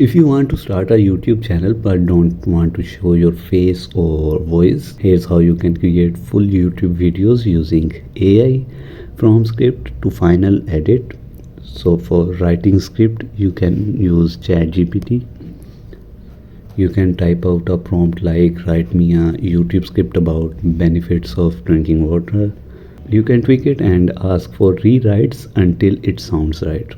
If you want to start a YouTube channel but don't want to show your face or voice, here's how you can create full YouTube videos using AI from script to final edit. So for writing script, you can use ChatGPT. You can type out a prompt like write me a YouTube script about benefits of drinking water. You can tweak it and ask for rewrites until it sounds right.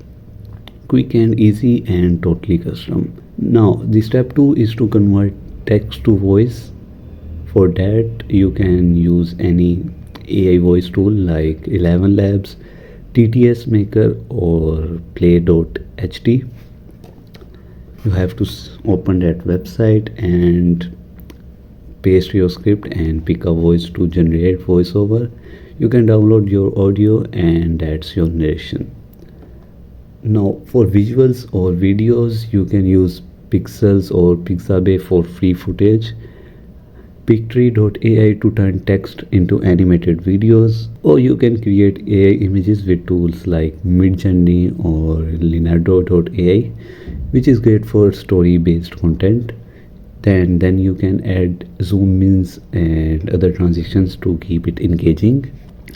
Quick and easy and totally custom. Now the step 2 is to convert text to voice. For that you can use any AI voice tool like 11 Labs, TTS Maker or play.ht. You have to open that website and paste your script and pick a voice to generate voiceover. You can download your audio and that's your narration. Now for visuals or videos, you can use Pixels or Pixabay for free footage, Pictory.ai to turn text into animated videos, or you can create AI images with tools like Midjourney or Leonardo.ai, which is great for story-based content. Then you can add zoom ins and other transitions to keep it engaging.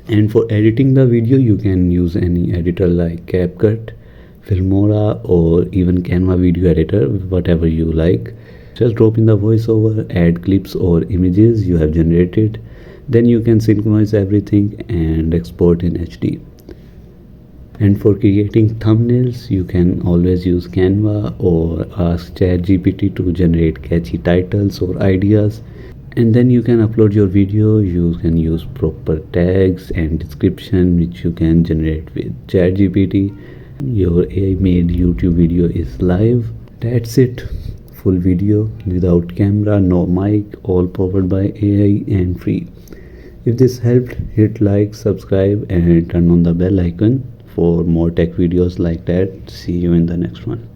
And for editing the video, you can use any editor like CapCut, Filmora or even Canva video editor, whatever you like. Just drop in the voiceover, add clips or images you have generated. Then you can synchronize everything and export in HD. And for creating thumbnails, you can always use Canva or ask ChatGPT to generate catchy titles or ideas. And then you can upload your video. You can use proper tags and description which you can generate with ChatGPT. Your AI made YouTube video is live. That's it. Full video without camera, no mic, all powered by AI and free. If this helped, hit like, subscribe and turn on the bell icon for more tech videos like that. See you in the next one.